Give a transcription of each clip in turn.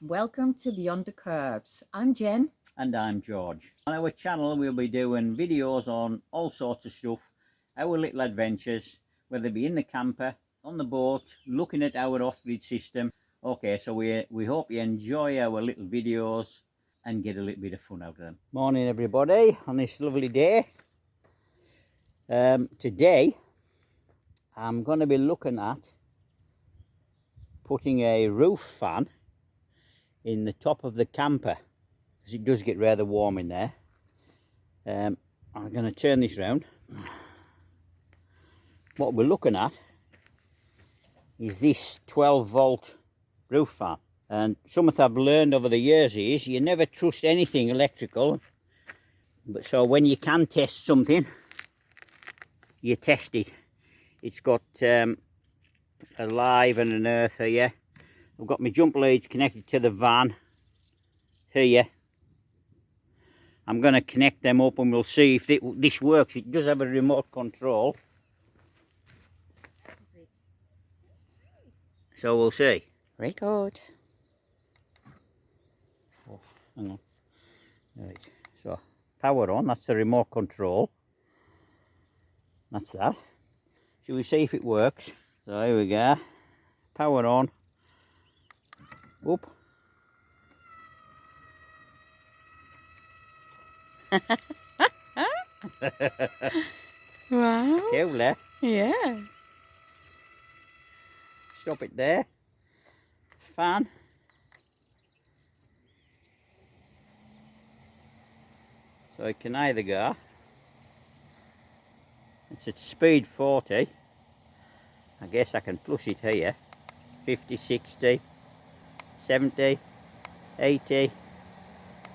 Welcome to Beyond the Curbs. I'm Jen. And I'm George. On our channel we'll be doing videos on all sorts of stuff, our little adventures, whether it be in the camper, on the boat, looking at our off-grid system. Okay, so we hope you enjoy our little videos and get a little bit of fun out of them. Morning everybody on this lovely day. Today I'm going to be looking at putting a roof fan in the top of the camper, because it does get rather warm in there. I'm going to turn this round. What we're looking at is this 12-volt roof fan, and something I've learned over the years is you never trust anything electrical, but so when you can test something, you test it. It's got a live and an earth here. I've got my jump leads connected to the van here. I'm going to connect them up and we'll see if this works. It does have a remote control, so we'll see. Record. Oh, hang on. Right, so power on, that's the remote control. That's that. Shall we see if it works? So here we go. Power on. Whoop. Wow. Cool, eh? Yeah. Stop it there. Fan. So it can either go, it's at speed 40. I guess I can plus it here. 50, 60, 70, 80,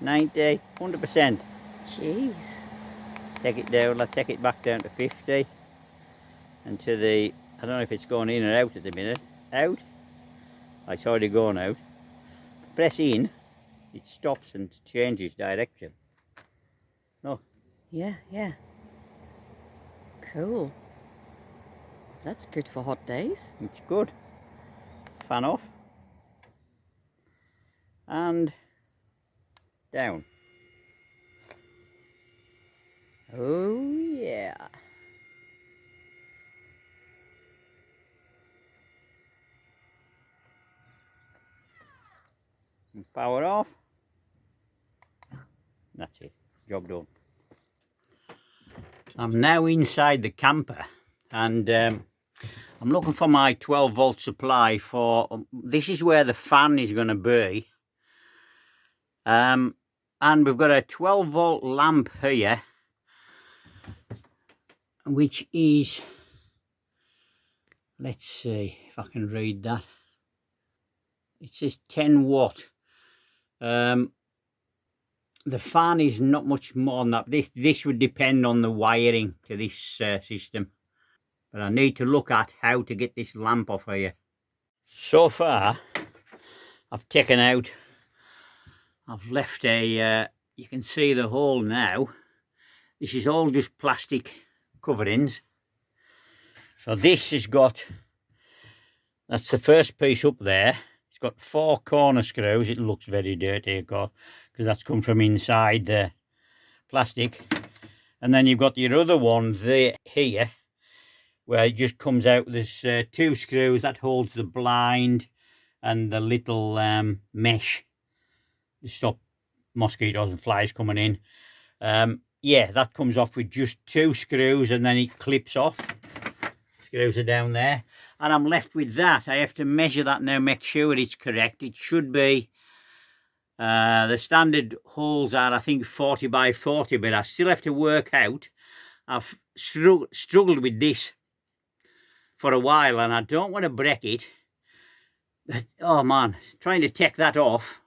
90, 100%. Jeez. Take it down, let's take it back down to 50. And to the, I don't know if it's going in or out at the minute. Out. It's already gone out. Press in, it stops and changes direction. No. Yeah. Cool. That's good for hot days. It's good. Fan off. And down. Oh, yeah. And power off. That's it. Job done. I'm now inside the camper, and I'm looking for my 12-volt supply for, this is where the fan is going to be. And we've got a 12-volt lamp here, which is, let's see if I can read that. It says 10 watt. The fan is not much more than that. This would depend on the wiring to this system. But I need to look at how to get this lamp off here. So far, I've taken out, I've left a, you can see the hole now. This is all just plastic coverings. So this has got, that's the first piece up there. It's got 4 corner screws. It looks very dirty, of course, because that's come from inside the plastic. And then you've got your other one there here, where it just comes out. There's 2 screws that holds the blind and the little mesh to stop mosquitoes and flies coming in. Yeah, that comes off with just 2 screws, and then it clips off. Screws are down there, and I'm left with that. I have to measure that now, make sure it's correct. It should be, the standard holes are, I think, 40 by 40, but I still have to work out. I've struggled with this for a while, and I don't want to break it. Oh man, trying to take that off.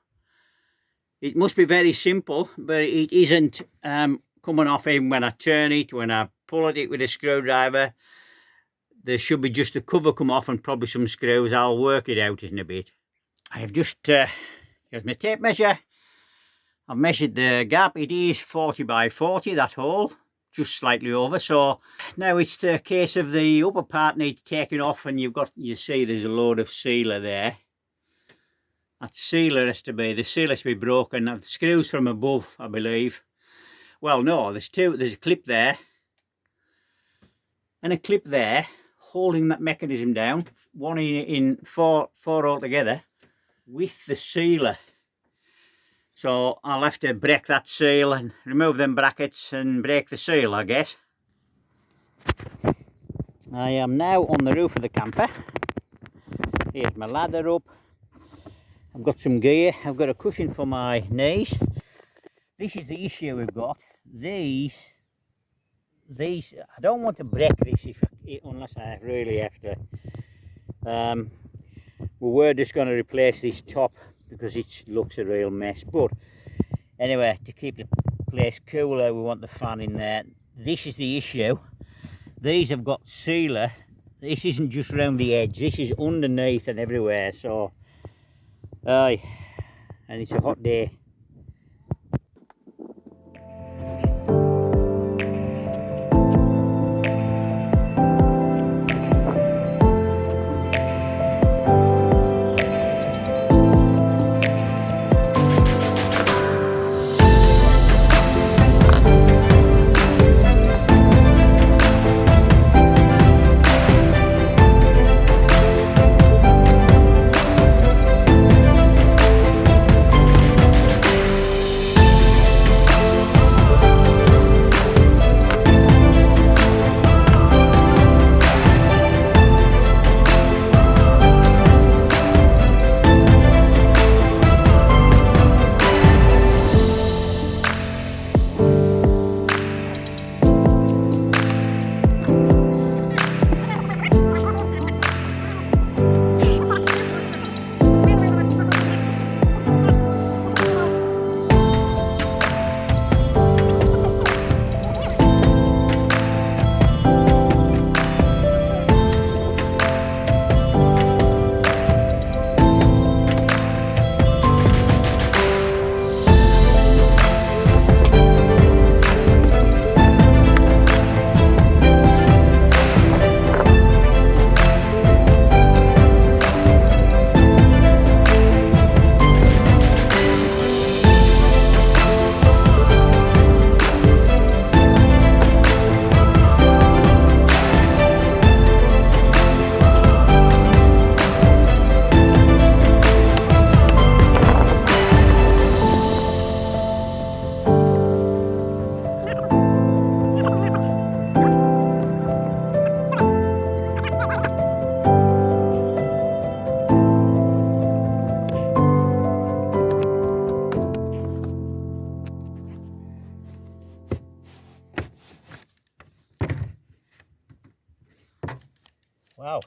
It must be very simple, but it isn't coming off even when I turn it, when I pull at it with a screwdriver. There should be just a cover come off and probably some screws. I'll work it out in a bit. I have just here's my tape measure. I've measured the gap. It is 40 by 40, that hole, just slightly over. So now it's the case of the upper part needs taking off, and you see there's a load of sealer there. That sealer has to be, the seal has to be broken. Now, the screws from above, I believe. Well, no, there's a clip there and a clip there holding that mechanism down, one in four altogether with the sealer. So I'll have to break that seal and remove them brackets and break the seal, I guess. I am now on the roof of the camper. Here's my ladder up. I've got some gear. I've got a cushion for my knees. This is the issue we've got. These I don't want to break this unless I really have to. We were just going to replace this top because it looks a real mess. But anyway, to keep the place cooler, we want the fan in there. This is the issue. These have got sealer. This isn't just around the edge. This is underneath and everywhere. So, and it's a hot day. Wow.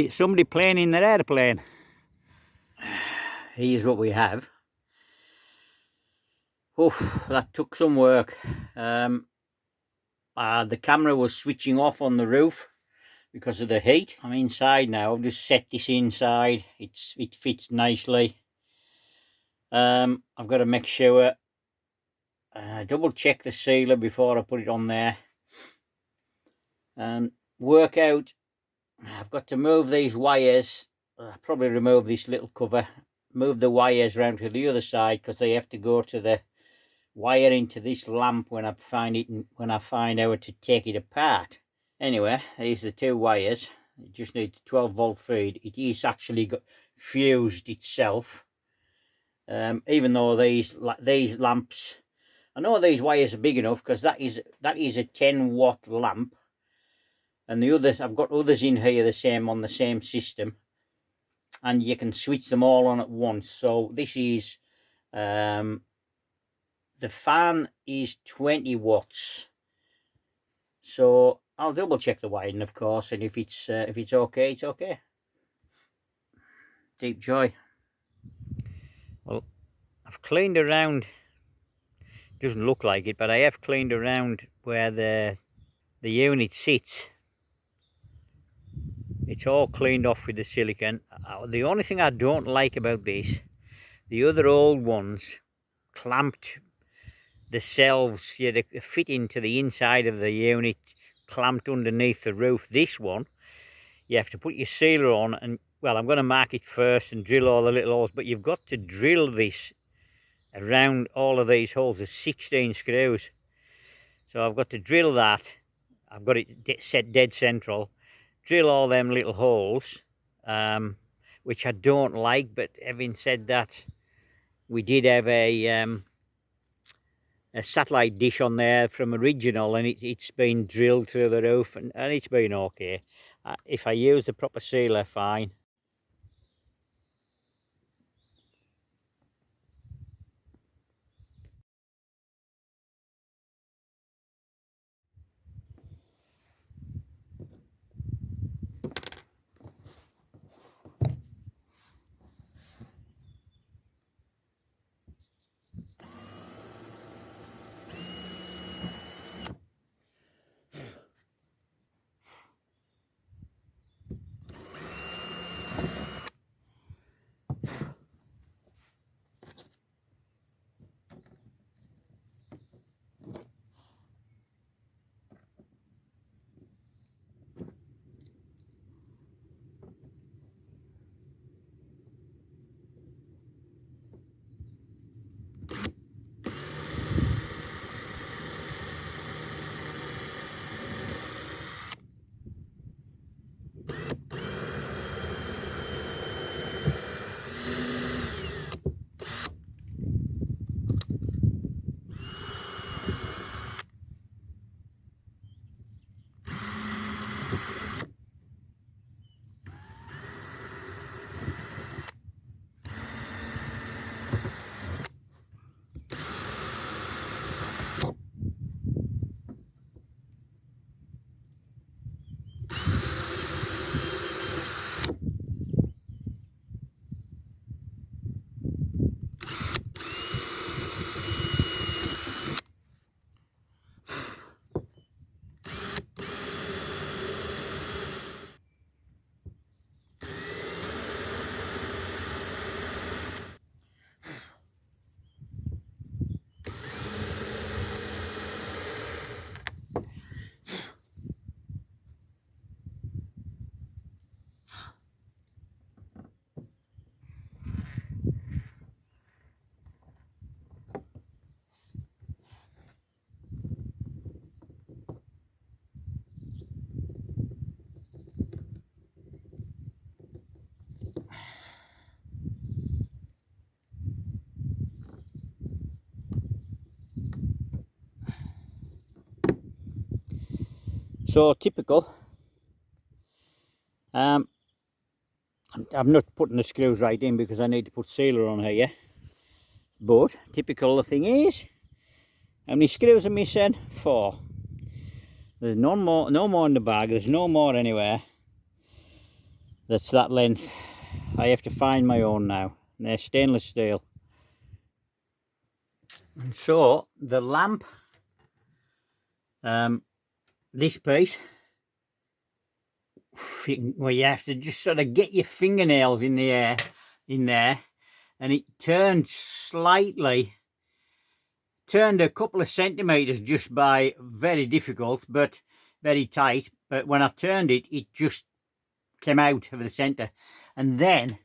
Somebody playing in their airplane. Here's what we have. Oof, that took some work. The camera was switching off on the roof because of the heat. I'm inside now. I've just set this inside. It fits nicely. I've got to make sure double check the sealer before I put it on there and work out. I've got to move these wires, probably remove this little cover, move the wires around to the other side because they have to go to the wire into this lamp when I find out to take it apart. Anyway, these are the two wires. It just needs a 12-volt feed. It is actually got fused itself. Even though these lamps, I know these wires are big enough, because that is a 10-watt lamp, and the others, I've got others in here the same, on the same system, and you can switch them all on at once. So this is the fan is 20 watts. So I'll double check the wiring, of course, and if it's okay, it's okay. Deep joy. Well, I've cleaned around. Doesn't look like it, but I have cleaned around where the unit sits. It's all cleaned off with the silicone. The only thing I don't like about this, the other old ones clamped the shelves, yeah, they fit into the inside of the unit, clamped underneath the roof. This one, you have to put your sealer on, and well, I'm going to mark it first and drill all the little holes, but you've got to drill this around all of these holes. There's 16 screws, so I've got to drill that. I've got it set dead central, drill all them little holes, which I don't like. But having said that, we did have a satellite dish on there from original, and it's been drilled through the roof, and it's been okay. If I use the proper sealer, fine. So typical. I'm not putting the screws right in because I need to put sealer on here. But typical, the thing is, how many screws are missing? 4. There's no more in the bag. There's no more anywhere that's that length. I have to find my own now. And they're stainless steel. And so the lamp, this piece, well, you have to just sort of get your fingernails in the air in there, and it turned slightly, turned a couple of centimeters just by very difficult, but very tight. But when I turned it, it just came out of the center. And then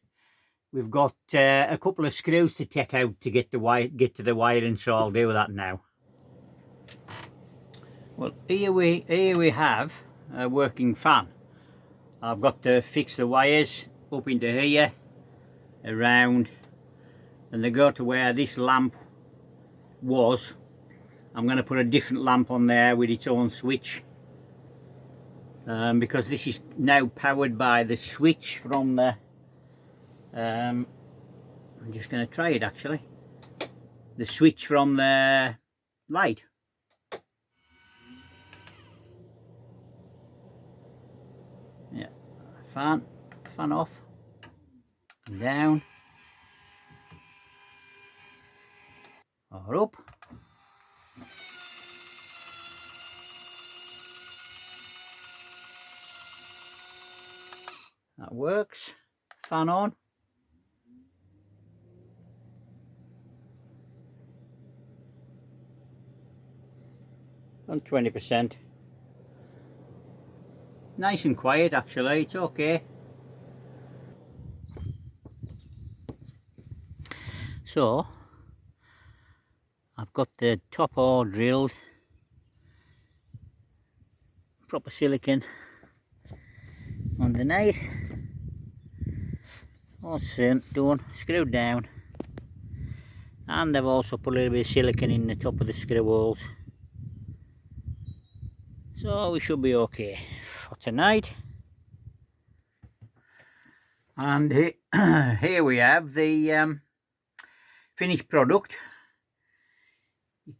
we've got a couple of screws to take out to get to the wiring, so I'll do that now. Well, here we have a working fan. I've got to fix the wires up into here, around and they go to where this lamp was. I'm going to put a different lamp on there with its own switch, because this is now powered by the switch from the I'm just going to try it actually, the switch from the light. Yeah, fan off, down or up. That works. Fan on. On 20%. Nice and quiet actually, it's okay. So I've got the top all drilled, proper silicon underneath, all done, screwed down, and I've also put a little bit of silicon in the top of the screw holes, so we should be okay for tonight. And here we have the finished product.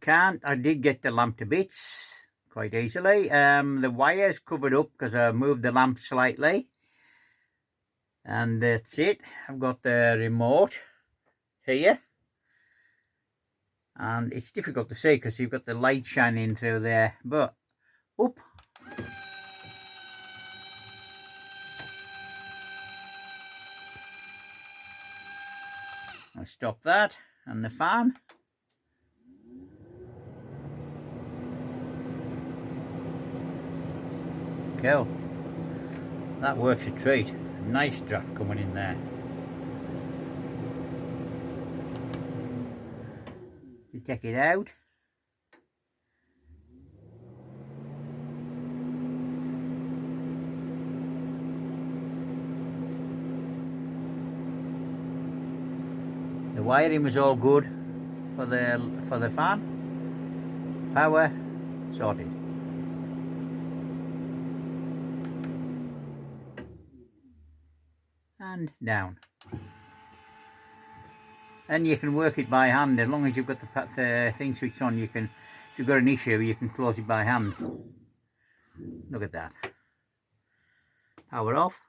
I did get the lamp to bits quite easily. The wire's covered up because I moved the lamp slightly, and that's it. I've got the remote here, and it's difficult to see because you've got the light shining through there, but up. I'll stop that, and the fan. Cool. That works a treat. Nice draft coming in there. To take it out. The wiring was all good for the fan. Power sorted. And down. And you can work it by hand as long as you've got the thing switch on. You can, if you've got an issue, you can close it by hand. Look at that. Power off.